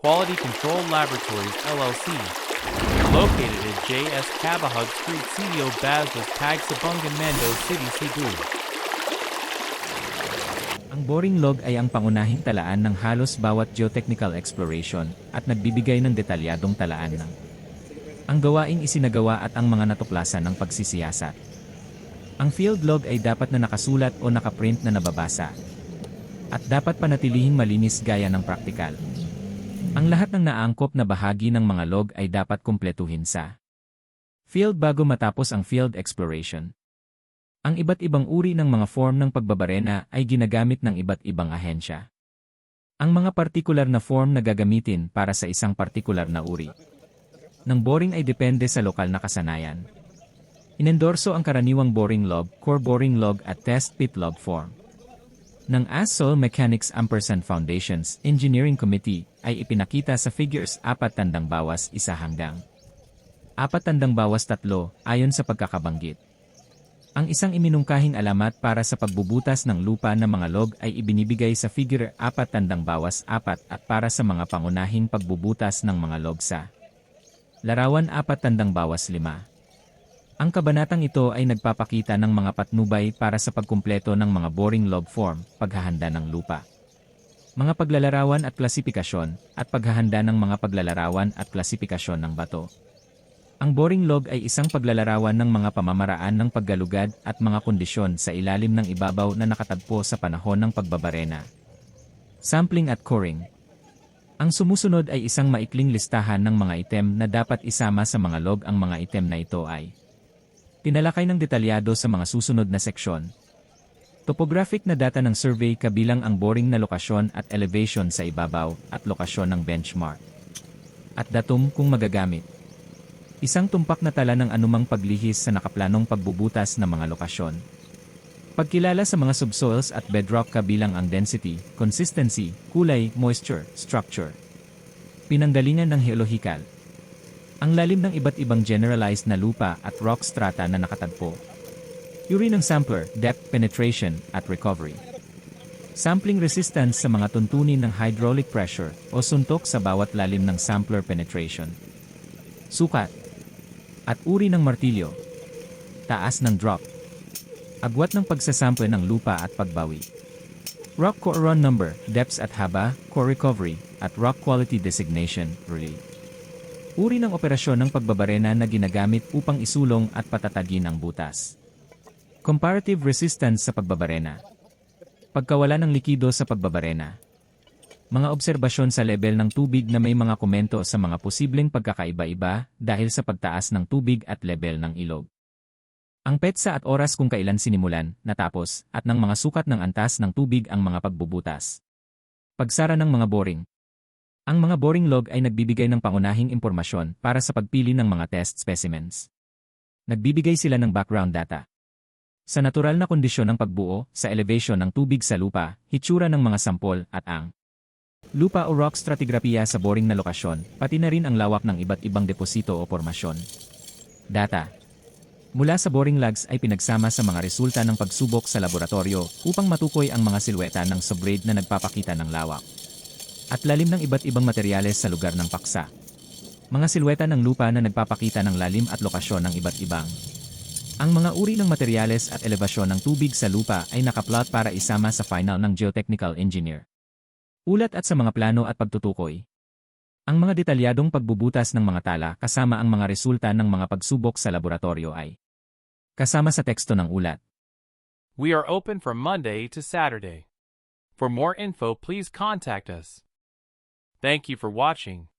Quality Control Laboratories LLC, located at JS Cabahug Street, CEO Bazos Pag Sabungan, Mando City, Cebu. Ang boring log ay ang pangunahing talaan ng halos bawat geotechnical exploration at nagbibigay ng detalyadong talaan ng ang gawaing isinagawa at ang mga natuklasan ng pagsisiyasat. Ang field log ay dapat na nakasulat o nakaprint na nababasa at dapat panatilihing malinis gaya ng praktikal. Ang lahat ng naangkop na bahagi ng mga log ay dapat kumpletuhin sa field bago matapos ang field exploration. Ang iba't ibang uri ng mga form ng pagbabarena ay ginagamit ng iba't ibang ahensya. Ang mga partikular na form na gagamitin para sa isang partikular na uri ng boring ay depende sa lokal na kasanayan. Inendorso ang karaniwang boring log, core boring log at test pit log form ng AS Soil Mechanics & Foundations Engineering Committee ay ipinakita sa figures 4 bawas 1 hanggang 4 bawas 3 ayon sa pagkakabanggit. Ang isang iminungkahing alamat para sa pagbubutas ng lupa ng mga log ay ibinibigay sa figure 4 bawas 4 at para sa mga pangunahing pagbubutas ng mga log sa larawan 4 bawas 5. Ang kabanatang ito ay nagpapakita ng mga patnubay para sa pagkumpleto ng mga boring log form, paghahanda ng lupa, mga paglalarawan at klasifikasyon, at paghahanda ng mga paglalarawan at klasifikasyon ng bato. Ang boring log ay isang paglalarawan ng mga pamamaraan ng paggalugad at mga kondisyon sa ilalim ng ibabaw na nakatagpo sa panahon ng pagbabarena. Sampling at coring. Ang sumusunod ay isang maikling listahan ng mga item na dapat isama sa mga log. Ang mga item na ito ay tinalakay ng detalyado sa mga susunod na seksyon. Topographic na data ng survey kabilang ang boring na lokasyon at elevation sa ibabaw at lokasyon ng benchmark. At datum kung magagamit. Isang tumpak na tala ng anumang paglihis sa nakaplanong pagbubutas ng mga lokasyon. Pagkilala sa mga subsoils at bedrock kabilang ang density, consistency, kulay, moisture, structure. Pinanggalingan ng geolohikal. Ang lalim ng iba't ibang generalized na lupa at rock strata na nakatagpo. Uri ng sampler, depth penetration, at recovery. Sampling resistance sa mga tuntunin ng hydraulic pressure o suntok sa bawat lalim ng sampler penetration. Sukat. At uri ng martilyo. Taas ng drop. Agwat ng pagsasample ng lupa at pagbawi. Rock core run number, depths at haba, core recovery, at rock quality designation, RQD. Uri ng operasyon ng pagbabarena na ginagamit upang isulong at patatagin ang butas. Comparative resistance sa pagbabarena. Pagkawala ng likido sa pagbabarena. Mga obserbasyon sa level ng tubig na may mga komento sa mga posibleng pagkakaiba-iba dahil sa pagtaas ng tubig at level ng ilog. Ang petsa at oras kung kailan sinimulan, natapos, at ng mga sukat ng antas ng tubig ang mga pagbubutas. Pagsara ng mga boring. Ang mga boring log ay nagbibigay ng pangunahing impormasyon para sa pagpili ng mga test specimens. Nagbibigay sila ng background data sa natural na kondisyon ng pagbuo, sa elevation ng tubig sa lupa, hitsura ng mga sampol, at ang lupa o rock stratigraphiya sa boring na lokasyon, pati na rin ang lawak ng iba't ibang deposito o formasyon. Data mula sa boring logs ay pinagsama sa mga resulta ng pagsubok sa laboratorio upang matukoy ang mga silweta ng subgrade na nagpapakita ng lawak at lalim ng iba't ibang materyales sa lugar ng paksa. Mga silweta ng lupa na nagpapakita ng lalim at lokasyon ng iba't ibang. Ang mga uri ng materyales at elevasyon ng tubig sa lupa ay nakaplot para isama sa final ng geotechnical engineer. Ulat at sa mga plano at pagtutukoy. Ang mga detalyadong pagbubutas ng mga tala kasama ang mga resulta ng mga pagsubok sa laboratorio ay kasama sa teksto ng ulat. We are open from Monday to Saturday. For more info, please contact us. Thank you for watching.